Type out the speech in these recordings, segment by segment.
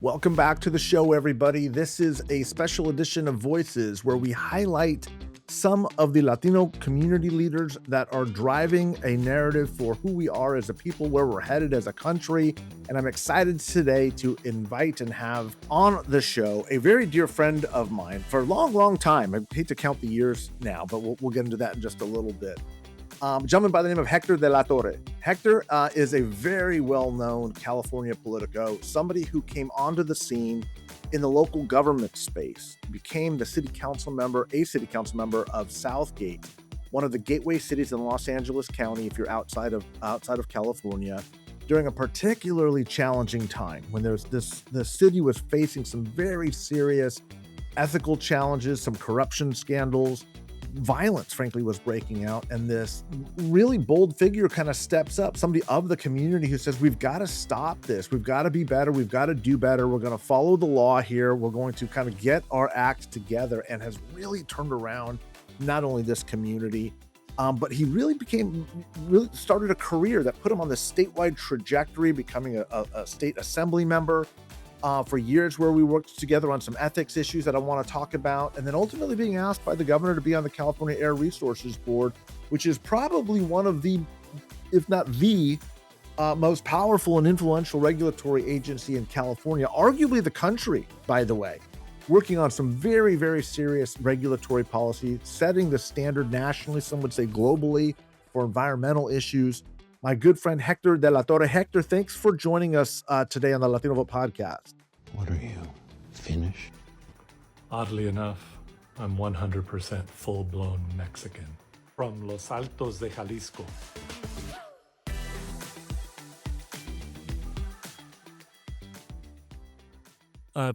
Welcome back to the show, everybody. This is a special edition of Voices where we highlight some of the Latino community leaders that are driving a narrative for who we are as a people, where we're headed as a country. And I'm excited today to invite and have on the show a very dear friend of mine for a long, long time. I hate to count the years now, but we'll get into that in just a little bit. Gentleman by the name of Hector de la Torre. Hector is a very well-known California politico, somebody who came onto the scene in the local government space, became a city council member of Southgate, one of the gateway cities in Los Angeles County, if you're outside of California, during a particularly challenging time when the city was facing some very serious ethical challenges, some corruption scandals, violence, frankly, was breaking out. And this really bold figure kind of steps up, somebody of the community who says, we've got to stop this. We've got to be better. We've got to do better. We're going to follow the law here. We're going to kind of get our act together, and has really turned around not only this community, but he really started a career that put him on this statewide trajectory, becoming a state assembly member for years, where we worked together on some ethics issues that I want to talk about, and then ultimately being asked by the governor to be on the California Air Resources Board, which is probably one of the, if not the most powerful and influential regulatory agency in California, arguably the country, by the way, working on some very, very serious regulatory policy, setting the standard nationally, some would say globally, for environmental issues. My good friend Hector de la Torre. Hector, thanks for joining us today on the Latino Vote podcast. What are you, Finnish? Oddly enough, I'm 100% full-blown Mexican from Los Altos de Jalisco.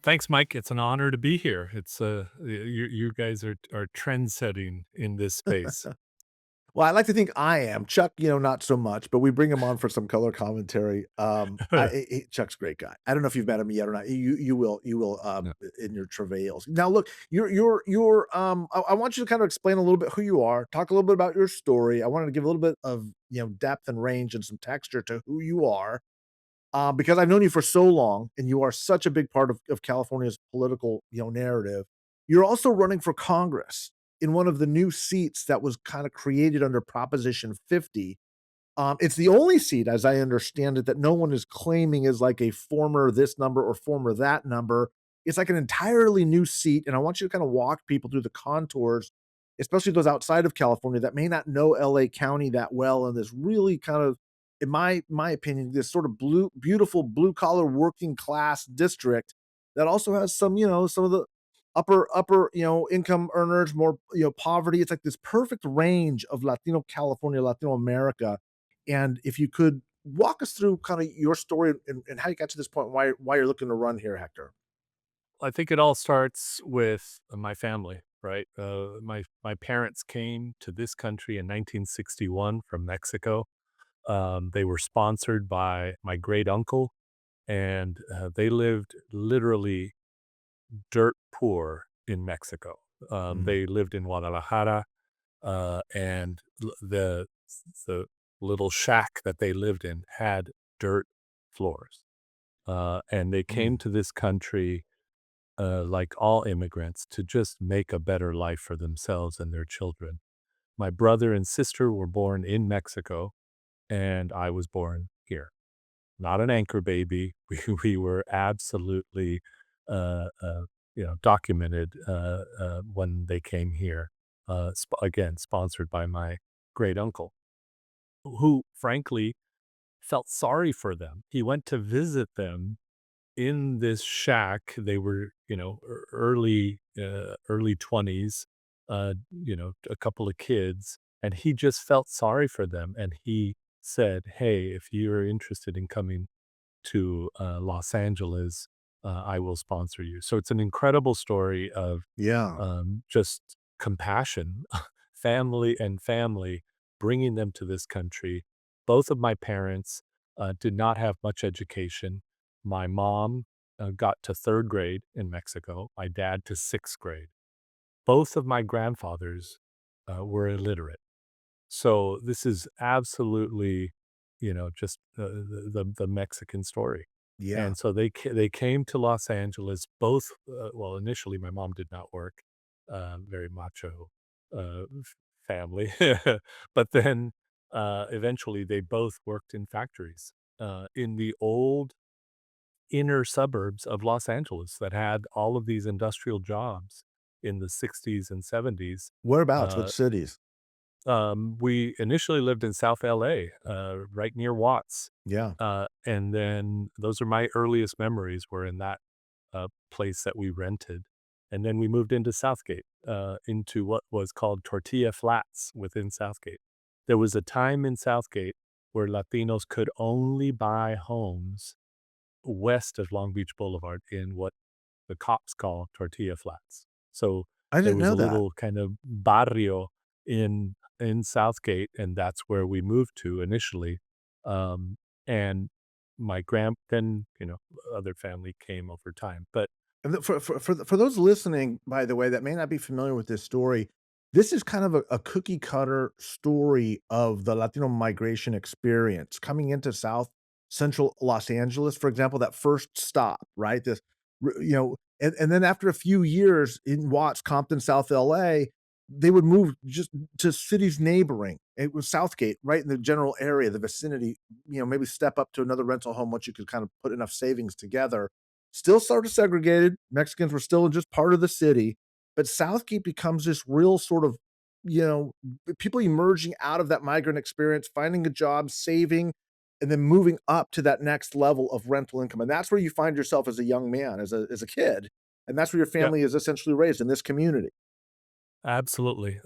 Thanks, Mike. It's an honor to be here. It's you guys are trend setting in this space. Well, I like to think I am. Chuck, not so much, but we bring him on for some color commentary. Chuck's a great guy. I don't know if you've met him yet or not. You will No. in your travails. Now, look, I want you to kind of explain a little bit who you are, talk a little bit about your story. I wanted to give a little bit of depth and range and some texture to who you are, because I've known you for so long, and you are such a big part of California's political narrative. You're also running for Congress in one of the new seats that was kind of created under Proposition 50. It's the only seat, as I understand it, that no one is claiming is like a former this number or former that number. It's like an entirely new seat, and I want you to kind of walk people through the contours, especially those outside of California that may not know LA County that well, and this really kind of, in my opinion, this sort of beautiful blue collar working class district that also has some of the upper income earners, more poverty. It's like this perfect range of Latino California, Latino America. And if you could walk us through kind of your story and how you got to this point, why you're looking to run here, Hector. I think it all starts with my family, right? My parents came to this country in 1961 from Mexico. They were sponsored by my great uncle, and they lived literally dirt poor in Mexico. Mm, They lived in Guadalajara, and the little shack that they lived in had dirt floors. And they came mm, to this country, like all immigrants, to just make a better life for themselves and their children. My brother and sister were born in Mexico, and I was born here. Not an anchor baby. We were absolutely, uh, uh, documented when they came here. Again, sponsored by my great uncle, who frankly felt sorry for them. He went to visit them in this shack. They were, early 20s, a couple of kids, and he just felt sorry for them. And he said, "Hey, if you're interested in coming to Los Angeles, I will sponsor you." So it's an incredible story of yeah. just compassion, family bringing them to this country. Both of my parents did not have much education. My mom got to third grade in Mexico, my dad to sixth grade. Both of my grandfathers were illiterate. So this is absolutely, just the Mexican story. Yeah. And so they came to Los Angeles, both, well, initially, my mom did not work, very macho, family. But then, eventually, they both worked in factories, in the old inner suburbs of Los Angeles that had all of these industrial jobs in the '60s and '70s. Whereabouts? Which Uh, cities? we initially lived in South LA, right near Watts. Yeah. And then those are my earliest memories were in that place that we rented. And then we moved into Southgate, into what was called Tortilla Flats within Southgate. There was a time in Southgate where Latinos could only buy homes west of Long Beach Boulevard in what the cops call Tortilla Flats. So I there didn't was know a that. little kind of barrio in Southgate, and that's where we moved to initially. And my then, other family came over time. But And for those listening, by the way, that may not be familiar with this story, this is kind of a cookie cutter story of the Latino migration experience coming into South Central Los Angeles, for example, that first stop, right? And then after a few years in Watts, Compton, South LA, they would move just to cities neighboring. It was Southgate, right in the general area, the vicinity, maybe step up to another rental home once you could kind of put enough savings together. Still sort of segregated. Mexicans were still just part of the city, but Southgate becomes this real sort of, people emerging out of that migrant experience, finding a job, saving, and then moving up to that next level of rental income. And that's where you find yourself as a young man, as a kid. And that's where your yeah, family is essentially raised in this community. absolutely.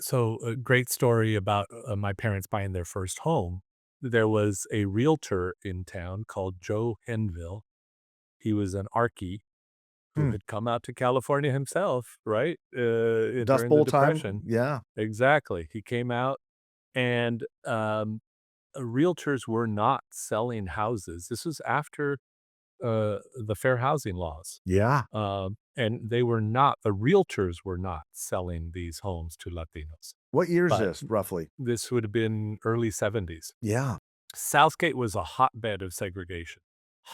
So a great story about my parents buying their first home. There was a realtor in town called Joe Henville. He was an Archie who Hmm. had come out to California himself, right, Dust during the Bowl time. Depression. Yeah. Exactly. He came out and, realtors were not selling houses. This was after, the fair housing laws, Yeah. and the realtors were not selling these homes to Latinos, What year is but this roughly? this would have been early '70s. Yeah. Southgate was a hotbed of segregation,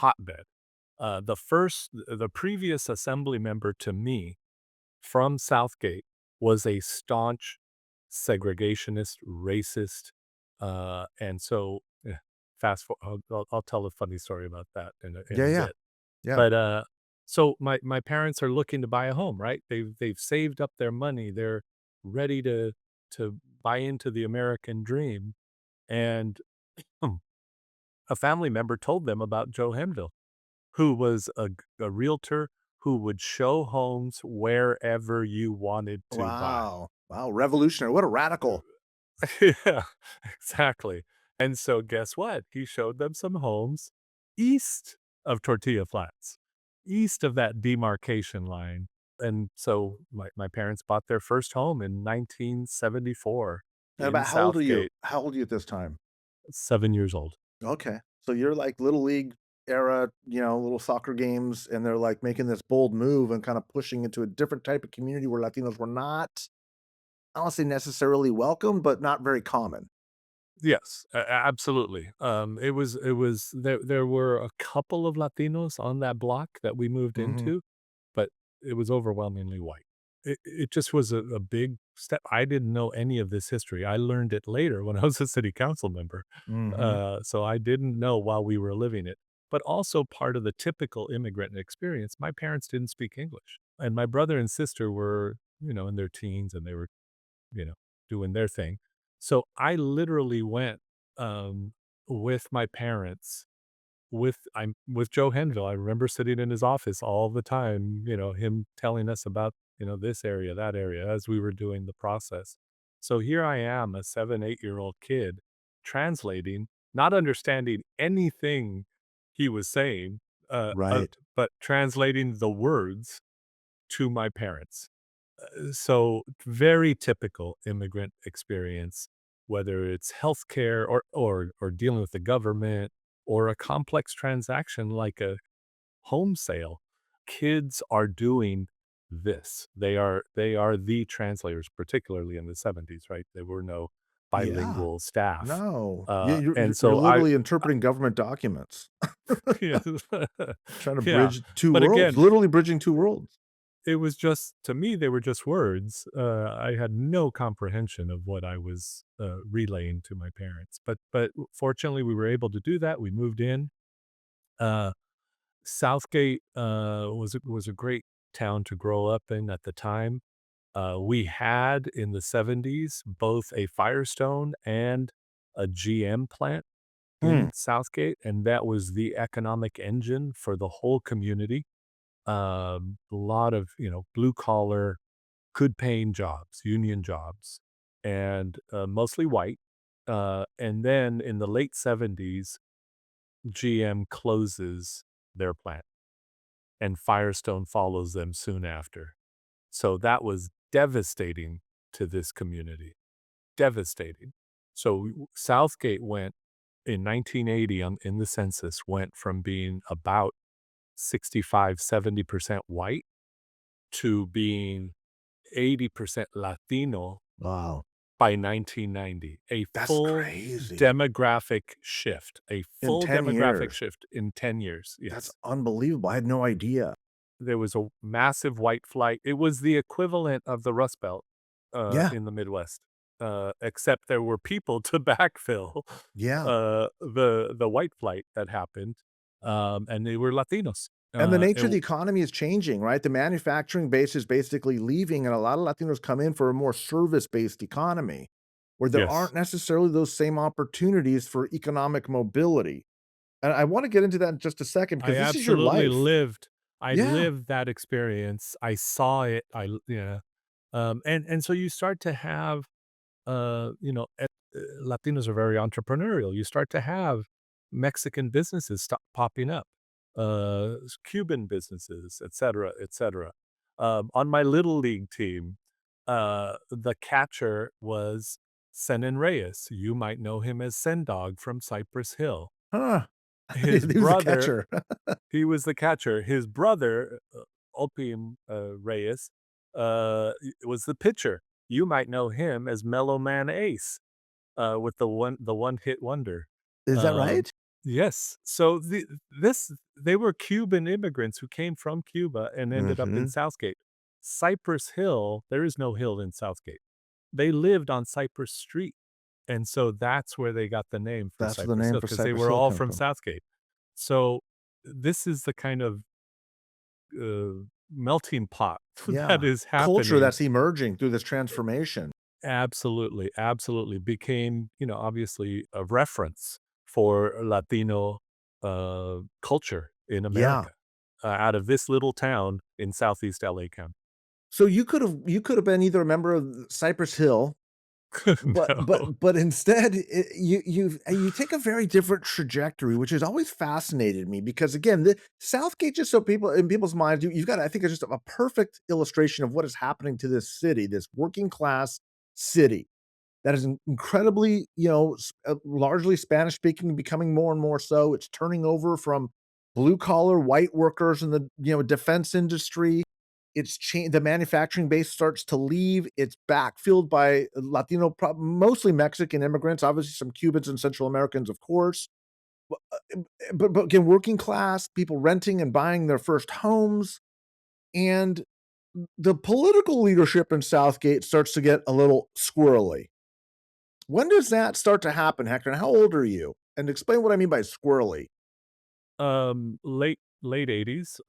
hotbed. The previous assembly member to me from Southgate was a staunch segregationist, racist, and so, fast for I'll tell a funny story about that in Yeah, a yeah. bit. Yeah. But, so my parents are looking to buy a home, right? They've saved up their money. They're ready to buy into the American dream, and a family member told them about Joe Henville, who was a realtor who would show homes wherever you wanted to buy. Wow. Wow, revolutionary. What a radical. Yeah, exactly. And so guess what? He showed them some homes east of Tortilla Flats, east of that demarcation line. And so my parents bought their first home in 1974 And in about how old are you? Southgate, How old are you at this time? 7 years old. Okay. So you're like little league era, little soccer games, and they're like making this bold move and kind of pushing into a different type of community where Latinos were not, I don't say necessarily welcome, but not very common. Yes, absolutely. There were a couple of Latinos on that block that we moved Mhm. into, but it was overwhelmingly white. It just was a big step. I didn't know any of this history. I learned it later when I was a city council member. Mhm. So I didn't know while we were living it. But also part of the typical immigrant experience, my parents didn't speak English. And my brother and sister were, in their teens and they were, you know, doing their thing. So I literally went, um, with my parents with Joe Henville. I remember sitting in his office all the time, him telling us about, this area, that area as we were doing the process. So here I am, a 7, 8-year-old kid translating, not understanding anything he was saying, Right. but translating the words to my parents. So very typical immigrant experience, whether it's healthcare or dealing with the government or a complex transaction like a home sale. Kids are doing this. They are the translators, particularly in the '70s, right? There were no Yeah. bilingual staff. No. You're And you're so literally interpreting government documents, yeah. trying to Yeah. bridge 2 But worlds, again, literally bridging 2 worlds. it was just to me, they were just words. I had no comprehension of what I was, relaying to my parents, but fortunately, we were able to do that. We moved in. Uh, Southgate, was a great town to grow up in at the time. We had in the '70s both a Firestone and a GM plant Hmm. in Southgate, and that was the economic engine for the whole community. A lot of, blue collar, good paying jobs, union jobs, and mostly white. And then in the late '70s, GM closes their plant and Firestone follows them soon after. So that was devastating to this community. Devastating. So Southgate went in 1980 in the census went from being about 65, 70% white to being 80% Latino Wow. by 1990. A That's full crazy. demographic shift, a In full 10 demographic years. shift in 10 years. That's Yes. unbelievable. I had no idea. There was a massive white flight. It was the equivalent of the Rust Belt, Yeah. in the Midwest, except there were people to backfill, Yeah. the white flight that happened, and they were Latinos. And the It nature of the w economy is changing, right? The manufacturing base is basically leaving, and a lot of Latinos come in for a more service-based economy, where there Yes. aren't necessarily those same opportunities for economic mobility. And I wanna get into that in just a second I because this is your absolutely life. lived I Yeah. lived that experience. I saw it. Yeah. And so you start to have, Latinos are very entrepreneurial. You start to have Mexican businesses stop popping up, Cuban businesses, et cetera, et cetera. On my little league team, the catcher was Senan Reyes. You might know him as Sendog from Cypress Hill. Huh. He His was a brother catcher. he was the catcher. His brother, Opium, Reyes, was the pitcher. You might know him as Mellow Man Ace, with the one hit wonder. Is that Um, right? yes. So they were Cuban immigrants who came from Cuba and ended up in Mhm. Southgate. Cypress Hill, there is no hill in Southgate. They lived on Cypress Street, and so that's where they got the name for That's where the Cypress name Hill for because they Cypress were Hill all come from from. Southgate. So this is the kind of melting pot that Yeah. is Culture happening. that's emerging through this transformation. Absolutely, absolutely. Became, obviously a reference for Latino, culture in Yeah. America, out of this little town in Southeast LA County. So you could have been either a member of Cypress Hill. But No. but instead, you take a very different trajectory, which has always fascinated me because again, the Southgate, just so people in people's minds, you've got I think it's just a perfect illustration of what is happening to this city, this working class city that is incredibly, largely Spanish speaking, becoming more and more so. It's turning over from blue collar white workers in the, defense industry. The manufacturing base starts to leave. It's backfilled by Latino, mostly Mexican immigrants, obviously some Cubans and Central Americans, of course. But, but again, working class people renting and buying their first homes, and the political leadership in Southgate starts to get a little squirrely. When does that start to happen, Hector? And how old are you? And explain what I mean by squirrely. Late '80s,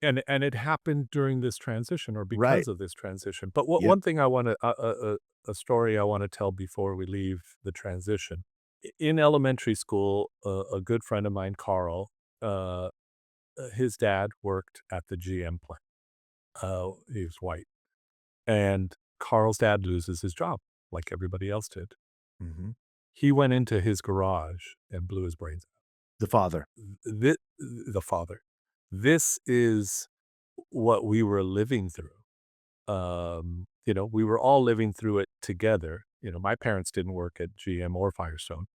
and it happened during this transition or Right. because of this transition. But what Yep. one thing I wanna a story I wanna tell before we leave the transition. In elementary school, a good friend of mine, Carl, uh, his dad worked at the GM plant. He was white, and Carl's dad loses his job like everybody else did. Mhm. He went into his garage and blew his brains The father. out. The father. This is what we were living through. We were all living through it together. My parents didn't work at GM or Firestone,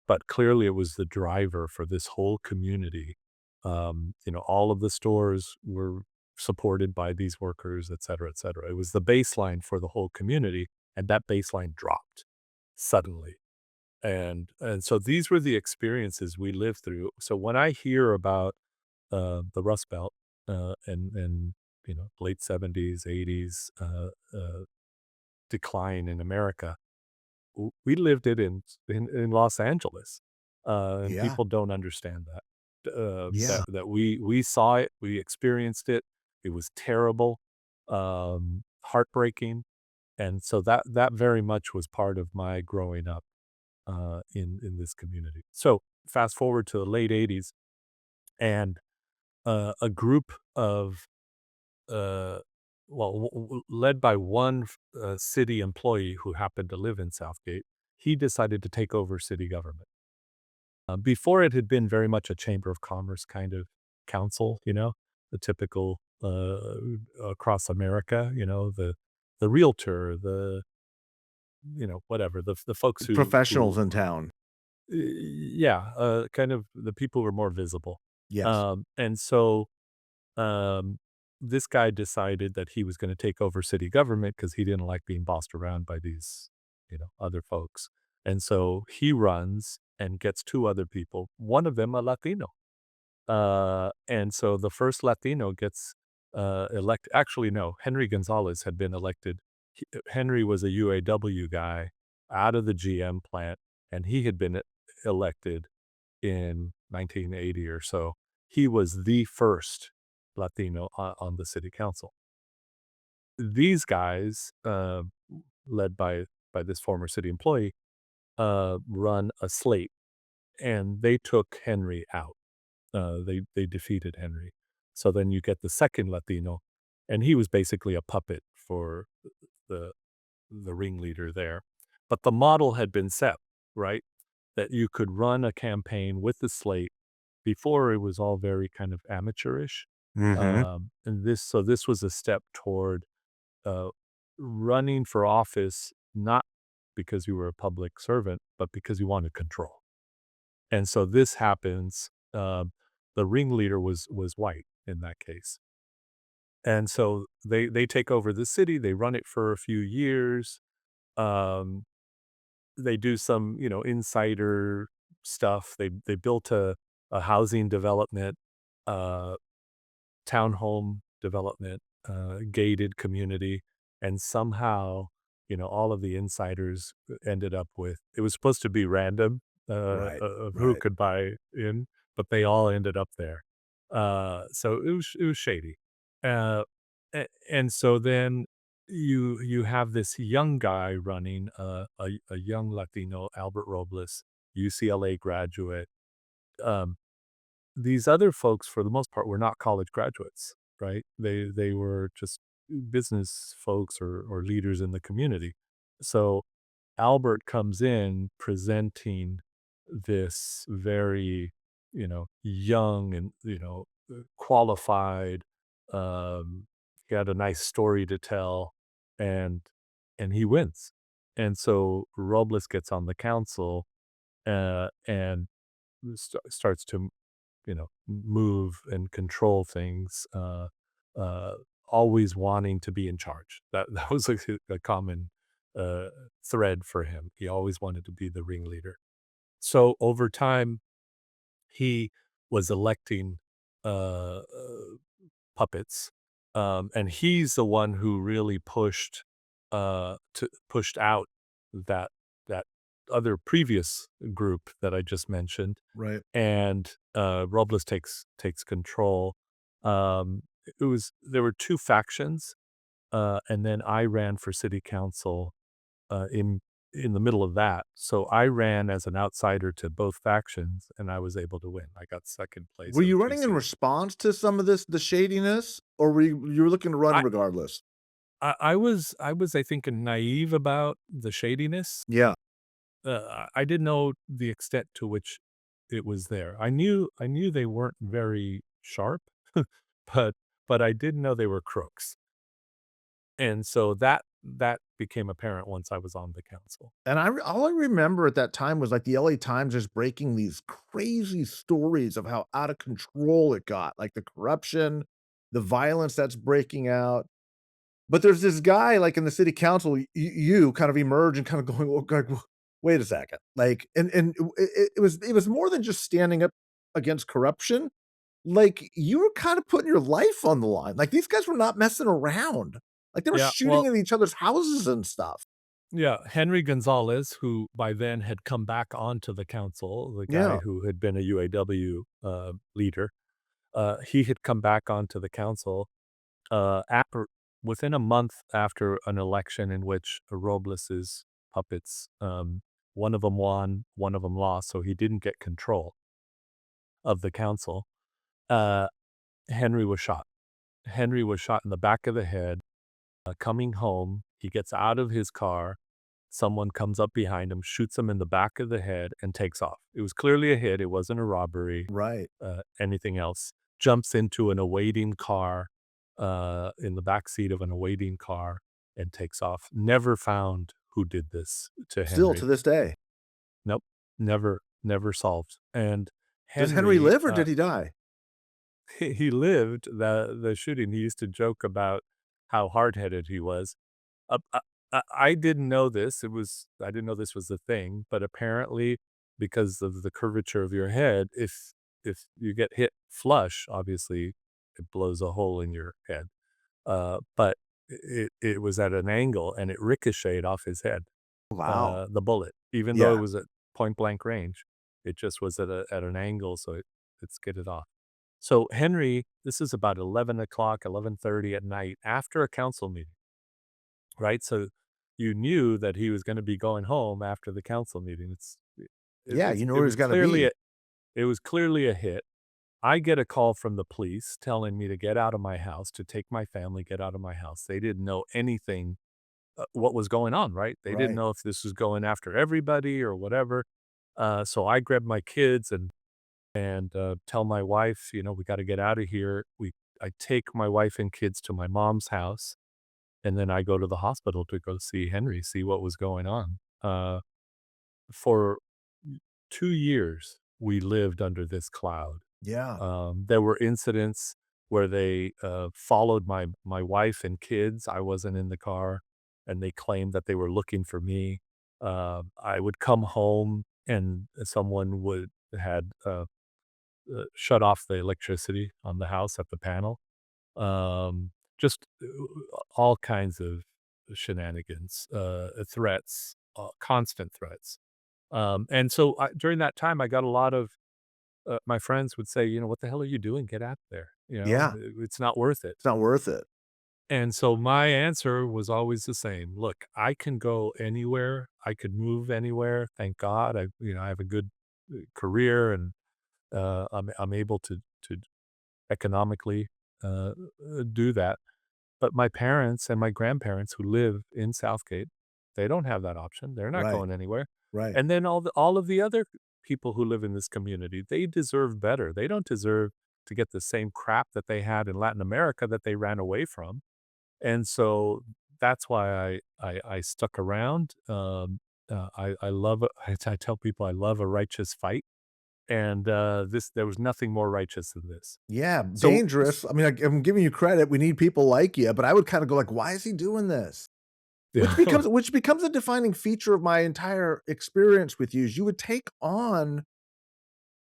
but clearly it was the driver for this whole community. All of the stores were supported by these workers, et cetera, et cetera. It was the baseline for the whole community, and that baseline dropped. suddenly. And so these were the experiences we lived through. So when I hear about the Rust Belt and late 70s, 80s decline in America, we lived it in Los Angeles, and Yeah. people don't understand that. Yeah. That we saw it, we experienced it. It was terrible, heartbreaking, and so that very much was part of my growing up in this community. So fast forward to the late '80s, and a group of uh, led by one city employee who happened to live in Southgate, he decided to take over city government. Before it had been very much a chamber of commerce kind of council, the typical across America, the realtor, whatever the folks Professionals who in town. yeah, kind of the people who are more visible. Yes. And so um, this guy decided that he was gonna take over city government because he didn't like being bossed around by these, other folks. And so he runs and gets 2 other people, one of them a Latino. And so the first Latino gets, elected. Actually, no, Henry Gonzalez had been elected. Henry was a UAW guy out of the GM plant, and he had been elected in 1980 or so. He was the first Latino on the city council. These guys, led by this former city employee, run a slate, and they took Henry out. They defeated Henry. So then you get the second Latino, and he was basically a puppet for the the ringleader there. But the model had been set, right? That you could run a campaign with the slate. Before it was all very kind of amateurish. Mhm. And this was a step toward uh, running for office, not because you were a public servant, but because you wanted control. And so this happens. The ringleader was white in that case, and so they take over the city. They run it for a few years. Um, they do some insider stuff. They built a housing development, uh, townhome development, gated community, and somehow, all of the insiders ended up with it was supposed to be random, Right. of who Right. could buy in, but they all ended up there. So it was shady. Uh, and so then you have this young guy running, a young Latino, Albert Robles, UCLA graduate. Um, these other folks, for the most part, were not college graduates, right? They were just business folks or leaders in the community. So Albert comes in presenting this very, young and, qualified, he had a nice story to tell, and he wins. And so Robles gets on the council, and starts to move and control things, always wanting to be in charge. That was a common uh, thread for him. He always wanted to be the ringleader. So over time, he was electing uh, puppets, and he's the one who really pushed out that that other previous group that I just mentioned, Right. and Robles takes control. There were 2 factions, and then I ran for city council, in the middle of that. So I ran as an outsider to both factions, and I was able to win. I got 2nd place Were in you 2 running in seats. response to some of the shadiness, or you were looking to run I regardless? I think, naive about the shadiness. Yeah. I didn't know the extent to which it was there. I knew they weren't very sharp, but I didn't know they were crooks. And so that became apparent once I was on the council. And all I remember at that time was, like, the LA Times just breaking these crazy stories of how out of control it got, like, the corruption, the violence that's breaking out. But there's this guy, like, in the city council, you kind of emerge and kinda going, "Oh, God." wait a second. Like, and it was more than just standing up against corruption. Like, you were kind of putting your life on the line. Like, these guys were not messing around. Like, they were Yeah, shooting well, at each other's houses and stuff. yeah, Henry Gonzalez, who by then had come back onto the council, the guy Yeah, who had been a UAW, leader, he had come back onto the council, after within a month after an election in which Robles's puppets, one of them won, one of them lost, so he didn't get control of the council. Uh, Henry was shot. Henry was shot in the back of the head, coming home. He gets out of his car. Someone comes up behind him, shoots him in the back of the head, and takes off. It was clearly a hit. It wasn't a robbery, right. anything else. Jumps into an awaiting car, in the back seat of an awaiting car, and takes off. Never found who did this to Still to Henry. this day. Nope, never solved. And Does Henry Henry, live or did he die? he lived the shooting. He used to joke about how hard-headed he was. Uh, uh, I didn't know this. I didn't know this was a thing, but apparently, because of the curvature of your head, if you get hit flush, obviously, it blows a hole in your head. But it was at an angle, and it ricocheted off his head, Wow. the bullet, even though it Yeah. was at point blank range. It just was at an angle, so it skidded off. So Henry, this is about 11 o'clock, 11:30 at night after a council meeting. Right? So, you knew that he was gonna be going home after the council meeting. Yeah, you know It where was he's gonna clearly be. a hit. I get a call from the police telling me to get out of my house, to take my family, get out of my house. They didn't know anything, what was going on, right? They didn't Right. know if this was going after everybody or whatever. So I grab my kids and tell my wife, "We gotta get out of here." I take my wife and kids to my mom's house. And then I go to the hospital to go see Henry, see what was going on. For 2 years, we lived under this cloud. Yeah. There were incidents where they, followed my wife and kids. I wasn't in the car, and they claimed that they were looking for me. I would come home, and someone would had, shut off the electricity on the house at the panel. Just all kinds of shenanigans, threats, constant threats. And so during that time, I got a lot of my friends would say, "What the hell are you doing? Get out there. Yeah. It's not worth it." It's not worth it. And so my answer was always the same. Look, I can go anywhere. I could move anywhere. Thank God. I have a good career, and I'm able to economically do that. But my parents and my grandparents who live in Southgate, they don't have that option. They're not Right. going anywhere. Right. And then all of the other people who live in this community, they deserve better. They don't deserve to get the same crap that they had in Latin America that they ran away from. And so that's why I stuck around. I love I tell people I love a righteous fight, and this there was nothing more righteous than this. Yeah, So dangerous. I mean, I'm giving you credit. We need people like you, but I would kinda go like, "Why is he doing this?" Which yeah, becomes a defining feature of my entire experience with you, is you would take on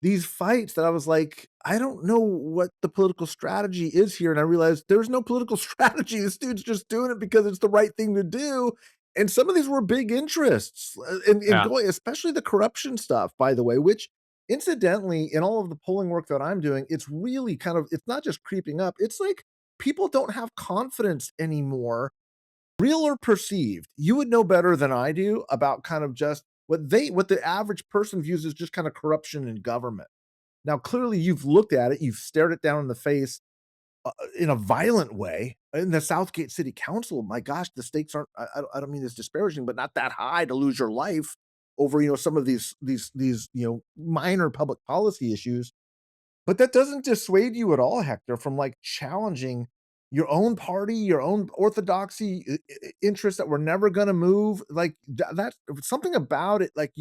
these fights that I was like, "I don't know what the political strategy is here," and I realized there's no political strategy. This dude's just doing it because it's the right thing to do, and some of these were big interests, in yeah, going, especially the corruption stuff, by the way, which incidentally, in all of the polling work that I'm doing, it's really kind of, it's not just creeping up, it's like people don't have confidence anymore, real or perceived. You would know better than I do about kind of just what the average person views as just kind of corruption in government. Now, clearly, you've looked at it, you've stared it down in the face, in a violent way. In the Southgate City Council, my gosh, the stakes aren't, I don't mean this disparaging, but not that high to lose your life over, some of these, minor public policy issues. But that doesn't dissuade you at all, Hector, from, like, challenging your own party, your own orthodoxy, interests that were never gonna move, like, that's something about it, like,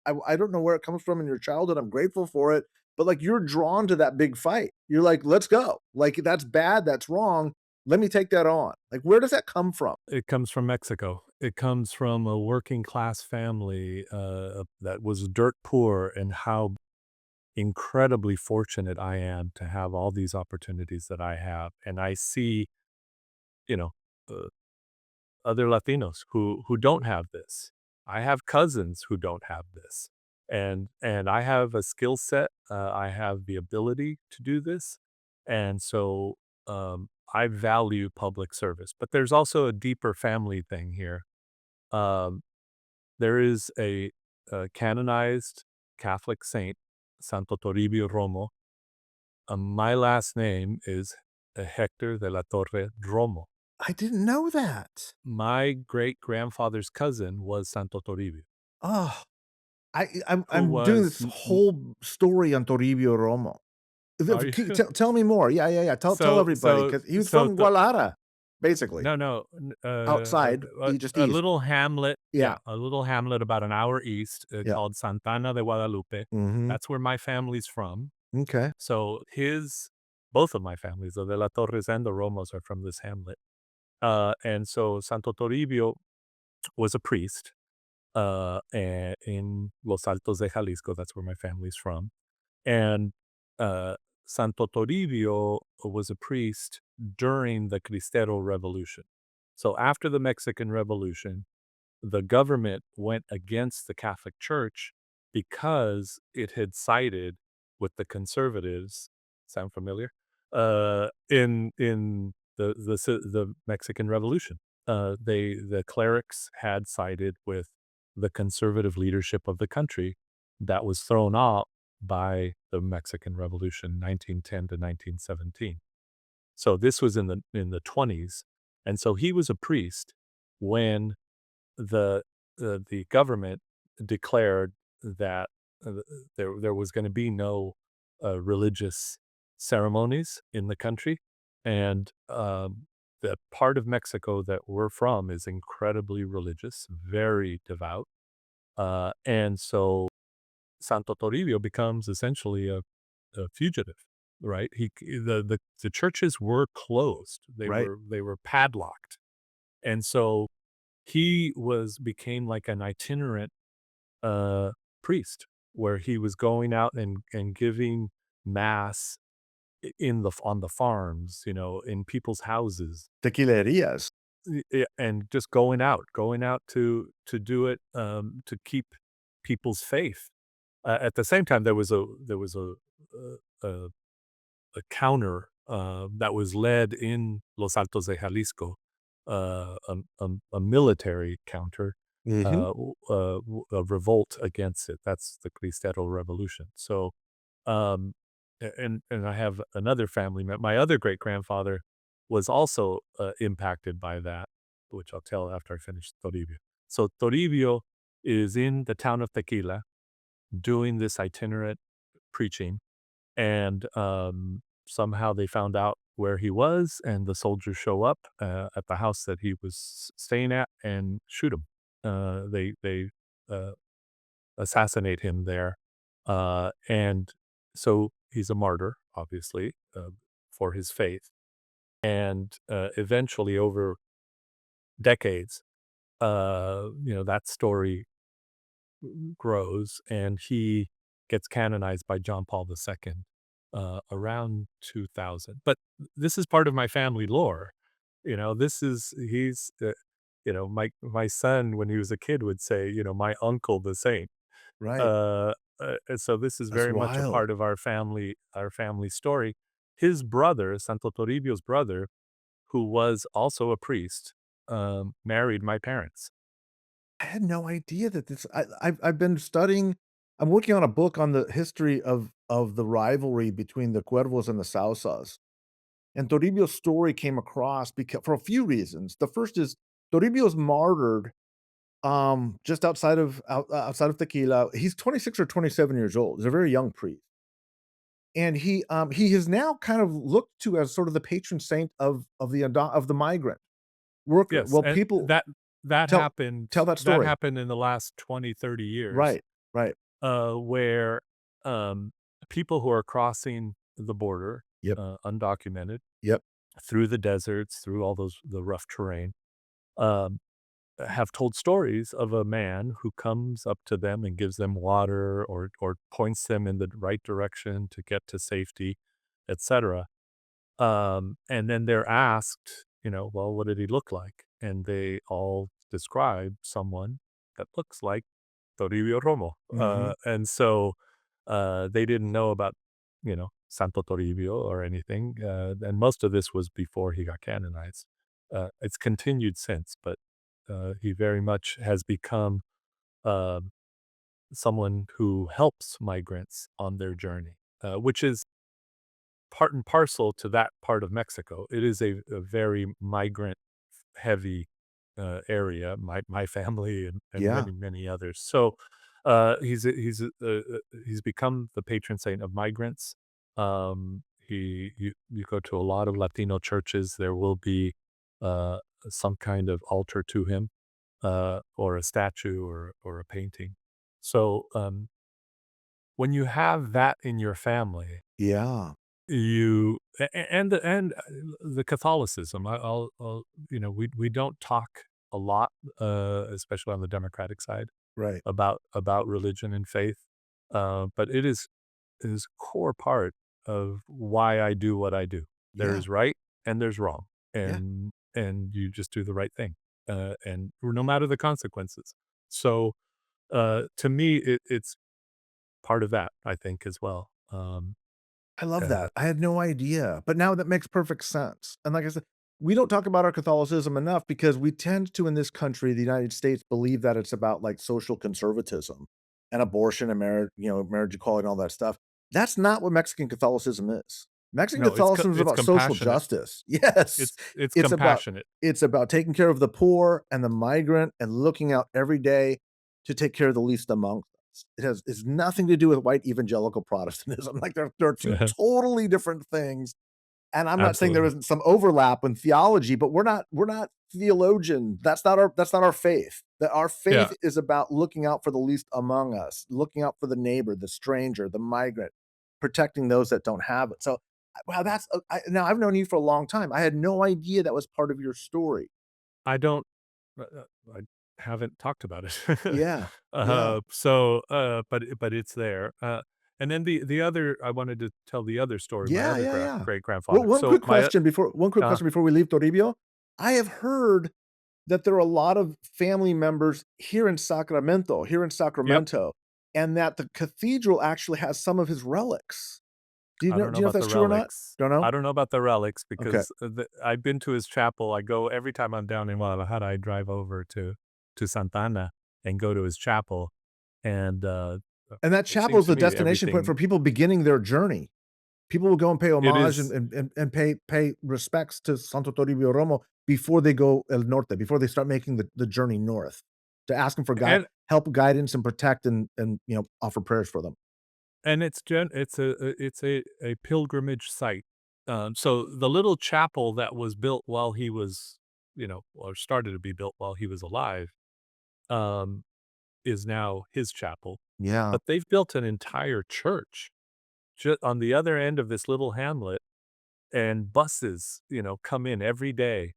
I don't know where it comes from in your childhood, I'm grateful for it, but, like, you're drawn to that big fight. You're like, "Let's go." Like, that's bad, that's wrong, let me take that on. Like, where does that come from? it comes from Mexico. it comes from a working class family, that was dirt poor, and how incredibly fortunate I am to have all these opportunities that I have, and I see, you know, uh, other Latinos who don't have this. I have cousins who don't have this, and I have a skill set. I have the ability to do this, and so I value public service. But there's also a deeper family thing here. Um, there is a canonized Catholic saint, Santo Toribio Romo. My last name is Hector de la Torre Romo. I didn't know that. My great-grandfather's cousin was Santo Toribio, Oh, who I'm doing was this whole story on Toribio Romo. are you Tell me more. Yeah, yeah, yeah. Tell so everybody so because he was so from the Guadalajara, basically. no, no, Outside, just a east. little hamlet, Yeah, yeah, a little hamlet about an hour east, yeah. called Santana de Guadalupe. Mhm. That's where my family's from. Okay. So his both of my families, the De La Torres and the Romos, are from this hamlet. And so Santo Toribio was a priest, in Los Altos de Jalisco. That's where my family's from. And uh, Santo Toribio was a priest during the Cristero Revolution. So after the Mexican Revolution, the government went against the Catholic Church because it had sided with the conservatives. Sound familiar? In the Mexican Revolution, the clerics had sided with the conservative leadership of the country that was thrown off by the Mexican Revolution, 1910 to 1917. So this was in the 20s, and so he was a priest when the the government declared that there was going to be no religious ceremonies in the country, and the part of Mexico that we're from is incredibly religious, very devout, and so Santo Toribio becomes essentially a fugitive, right? The churches were closed; Right. they were padlocked, and so he was became like an itinerant, uh, priest, where he was going out and giving mass in the on the farms, in people's houses, Tequilerías. and just going out to do it, to keep people's faith. At the same time, there was a a counter, that was led in Los Altos de Jalisco, a military counter, Mhm. a revolt against it. That's the Cristero Revolution. So, um, and I have another family my other great-grandfather was also, impacted by that, which I'll tell after I finish Toribio. So Toribio is in the town of Tequila doing this itinerant preaching, and somehow they found out where he was, and the soldiers show up at the house that he was staying at and shoot him. They uh, assassinate him there, and so he's a martyr, obviously, for his faith. And eventually, over decades, that story grows, and he gets canonized by John Paul II, around 2000. But this is part of my family lore. This is he's, my son, when he was a kid, would say, "My uncle the saint." Right. And so this is That's very much a wild. part of our family story. His brother, Santo Toribio's brother, who was also a priest, married my parents. I had no idea that this I've been studying. I'm working on a book on the history of the rivalry between the Cuervos and the Sausas, and Toribio's story came across because for a few reasons. The first is Toribio's martyred, just outside of Tequila. He's 26 or 27 years old. He's a very young priest, and he is now kind of looked to as sort of the patron saint of the migrant worker. Yes, Well, and people that tell happened tell that that story. happened in the last 20, 30 years, Right, right. where, um, people who are crossing the border, Yep, undocumented, yep. through the deserts, through all the rough terrain, um, have told stories of a man who comes up to them and gives them water or points them in the right direction to get to safety, etc. And then they're asked, well, what did he look like? And they all describe someone that looks like Toribio Romo. Hmm. And so they didn't know about, Santo Toribio or anything. And most of this was before he got canonized. It's continued since, but he very much has become uh, someone who helps migrants on their journey, which is part and parcel to that part of Mexico. It is a very migrant heavy area. My family and Yeah, many many others. So he's become the patron saint of migrants. You go to a lot of Latino churches. There will be uh, some kind of altar to him, or a statue or a painting. So when you have that in your family, yeah, you and the Catholicism, I'll we don't talk a lot, especially on the Democratic side, right. about religion and faith, but it is a core part of why I do what I do. There Yeah, is right and there's wrong, yeah. and you just do the right thing, and no matter the consequences. So, to me, it's part of that, I think, as well. I love Uh, that. I had no idea, but now that makes perfect sense. And like I said, we don't talk about our Catholicism enough because we tend to, in this country, the United States, believe that it's about like social conservatism and abortion and marriage, marriage equality and all that stuff. That's not what Mexican Catholicism is. Mexican no, it's Catholicism is it's about social compassionate. justice. Yes. It's It's about compassionate. it's about taking care of the poor and the migrant and looking out every day to take care of the least among us. It's nothing to do with white evangelical Protestantism. Like they're two totally different things. And I'm not saying there Absolutely. isn't some overlap in theology, but we're not theologians. That's not our faith. That our Yeah, faith is about looking out for the least among us, looking out for the neighbor, the stranger, the migrant, protecting those that don't have it. So, wow, now I've known you for a long time. I had no idea that was part of your story. I don't I haven't talked about it. Yeah, yeah, But it's there, and then the other I wanted to tell the other story, my yeah, other yeah, yeah. Well, great-grandfather. So one quick uh question before we leave Toribio. I have heard that there are a lot of family members here in Yep, Sacramento, and that the cathedral actually has some of his relics. Do you I know don't do know you know if about that's the true or not? relics. Don't know? I don't know about the relics Okay. because, I've been to his chapel. I go every time I'm down in Guadalajara, I drive over to Santa Ana and go to his chapel, and, And that it chapel seems is to the me destination point everything for people beginning their journey. People will go and pay it homage and is pay respects to Santo Toribio Romo before they go El Norte, before they start making the journey north, to ask him for and help, guidance, and protect and, offer prayers for them. it's a pilgrimage site. So the little chapel that was built while he was, or started to be built while he was alive, um, is now his chapel. Yeah, But they've built an entire church on the other end of this little hamlet, and buses, come in every day,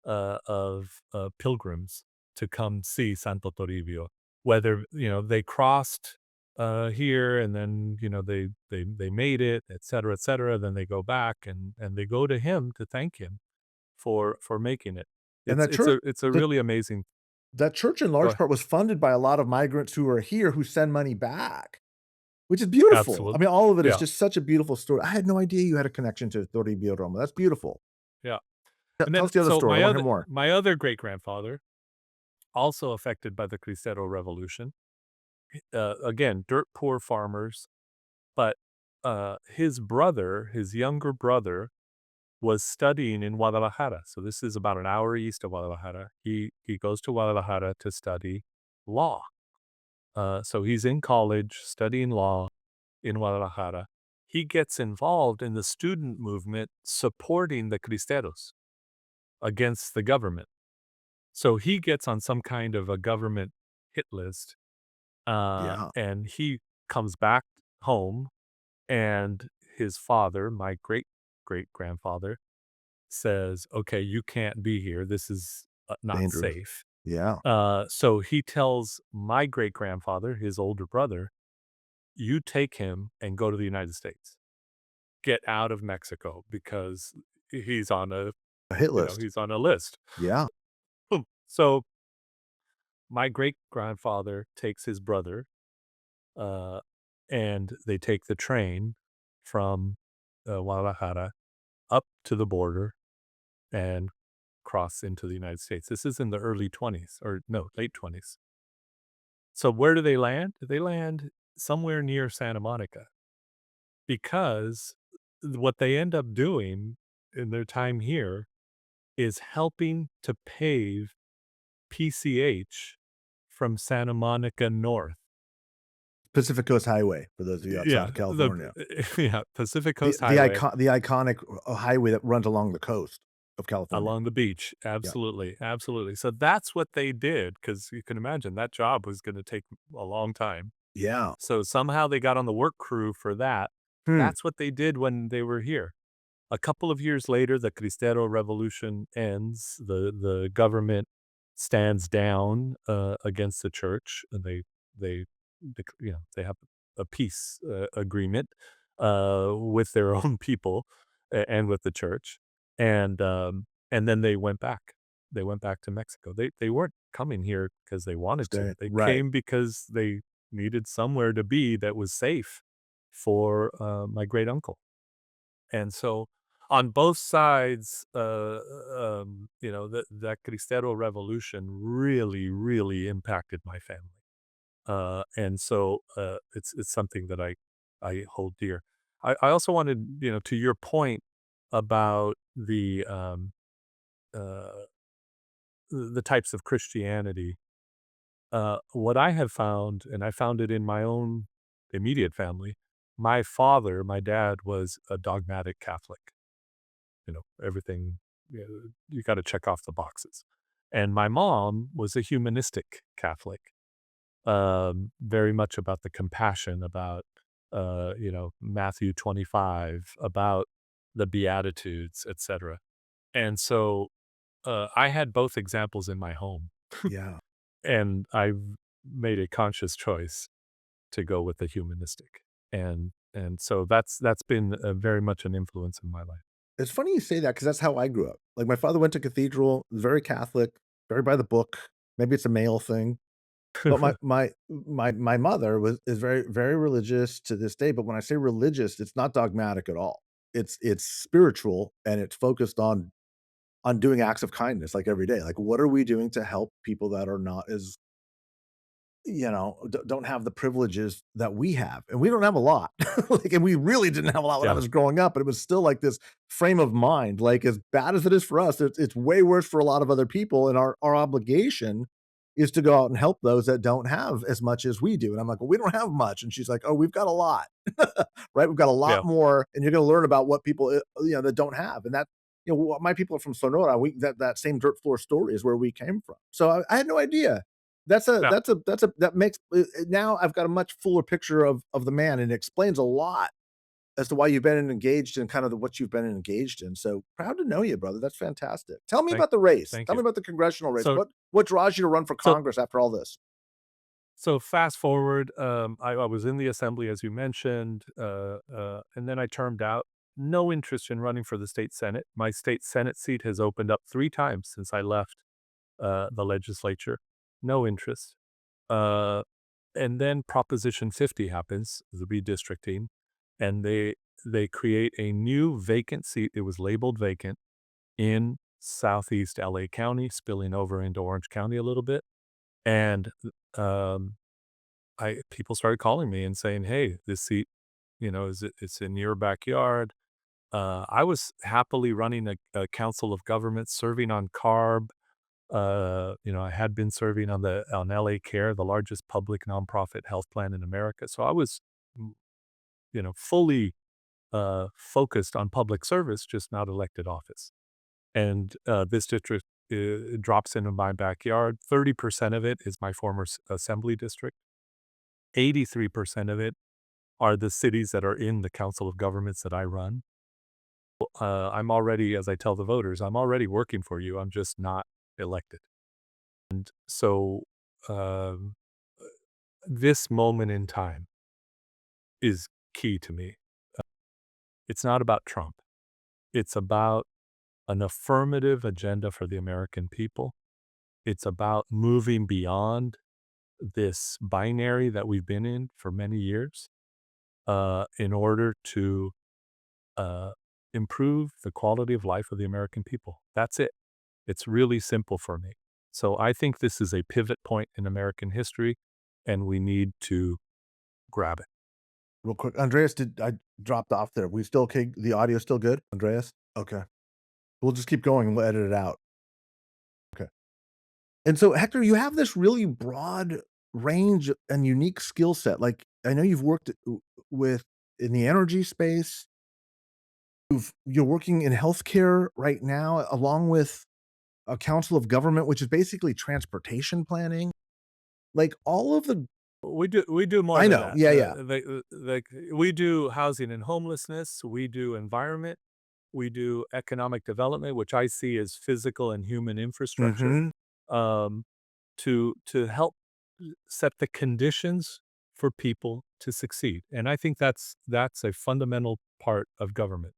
of pilgrims to come see Santo Toribio. Whether they crossed here and then they made it, et cetera. Then they go back and they go to him to thank him for making it. and It's a the really amazing. that church in Go large ahead. part was funded by a lot of migrants who are here who send money back, which is beautiful. I Absolutely, mean, all of it is yeah, just such a beautiful story. I had no idea you had a connection to Toribio Roma. That's beautiful. yeah. And Tell then us the other so story. I wanna hear more. my other great grandfather, also affected by the Cristero Revolution. Again, dirt poor farmers, but his brother, his younger brother, was studying in Guadalajara. So this is about an hour east of Guadalajara. He goes to Guadalajara to study law. So he's in college studying law in Guadalajara. He gets involved in the student movement supporting the Cristeros against the government. So he gets on some kind of a government hit list, Yeah. and he comes back home, and his father, my great great grandfather, says, "Okay, you can't be here. This is not Dangerous. safe." Yeah. So he tells my great grandfather, his older brother, you take him and go to the United States. Get out of Mexico because he's on A hit list. he's on a list. Yeah. So my great grandfather takes his brother, uh, and they take the train from Guadalajara up to the border and cross into the United States. This is in the early 20s, or no, late 20s. So where do they land? They land somewhere near Santa Monica because what they end up doing in their time here is helping to pave PCH from Santa Monica north. Pacific Coast Highway for those of you outside Yeah, of California. yeah, Pacific The Coast the Highway icon the iconic, highway that runs along the coast of California. along the beach. Yeah. Absolutely, absolutely. So that's what they did because you can imagine that job was gonna take a long time. Yeah. So somehow they got on the work crew for that. Hmm. That's what they did when they were here. A couple of years later, the Cristero Revolution ends. The government stands down against the church, and they they have a peace agreement with their own people and with the church, and then they went back. They went back to Mexico. They weren't coming here because they wanted to. Stay They right. came because they needed somewhere to be that was safe for my great uncle. And so on both sides, that Cristero revolution really, really impacted my family. And so it's something that I hold dear. I also wanted, to your point about uh, the types of Christianity. What I have found, and I found it in my own immediate family, my dad was a dogmatic Catholic. Everything, you gotta check off the boxes. And my mom was a humanistic Catholic, very much about the compassion, about, Matthew 25, about the Beatitudes, etcetera. And so, I had both examples in my home, Yeah. and I've made a conscious choice to go with the humanistic. And so that's been, very much an influence in my life. It's funny you say that because that's how I grew up. Like, my father went to cathedral, very Catholic, very by the book. Maybe it's a male thing, but my mother is very, very religious to this day, but when I say religious, it's not dogmatic at all. It's spiritual, and it's focused on doing acts of kindness, like, every day. Like, what are we doing to help people that are not as don't have the privileges that we have, and we don't have a lot. Like, and we really didn't have a lot when I Yeah, was growing up, but it was still like this frame of mind, like, as bad as it is for us, it's way worse for a lot of other people, and our obligation is to go out and help those that don't have as much as we do, and I'm like, "Well, we don't have much," and she's like, "Oh, we've got a lot." Right? We've got a lot yeah, more, and you're gonna learn about what people, that don't have, and my people are from Sonora, we that same dirt floor story is where we came from. So I had no idea. yeah, That makes now I've got a much fuller picture of the man, and it explains a lot as to why you've been engaged in kind of what you've been engaged in. So proud to know you, brother. That's fantastic. Tell me thank about the race. thank Tell me you. about the congressional race. So What draws you to run for so Congress after all this? so fast forward, I was in the assembly, as you mentioned, and then I termed out. No interest in running for the state senate. My state senate seat has opened up 3 times since I left, the legislature. No interest. Uh, and then Proposition 50 happens, the redistricting, and they create a new vacant seat. It was labeled vacant in Southeast LA County, spilling over into Orange County a little bit. And, um, I people started calling me and saying, "Hey, this seat, it's in your backyard." I was happily running a council of governments, serving on CARB. I had been serving on LA Care, the largest public nonprofit health plan in America. So I was, mm, fully focused on public service, just not elected office. And this district drops into my backyard. 30% of it is my former assembly district. 83% of it are the cities that are in the council of governments that I run. I'm already, as I tell the voters, I'm already working for you. I'm just not elected. So, um, this moment in time is key to me. It's not about Trump. It's about an affirmative agenda for the American people. It's about moving beyond this binary that we've been in for many years, in order to uh, improve the quality of life of the American people. That's it. It's really simple for me. So I think this is a pivot point in American history, and we need to grab it. Real quick, Andreas, did I dropped off there? We still okay? The audio still good, Andreas? Okay. We'll just keep going and we'll edit it out. Okay. And so, Hector, you have this really broad range and unique skill set. Like, I know you've worked with in the energy space. You're working in healthcare right now, along with a council of government, which is basically transportation planning. Like all of the, We do more I than know, that. yeah, yeah. We do housing and homelessness. We do environment. We do economic development, which I see as physical and human infrastructure, Hmm. um, to help set the conditions for people to succeed. And I think that's a fundamental part of government.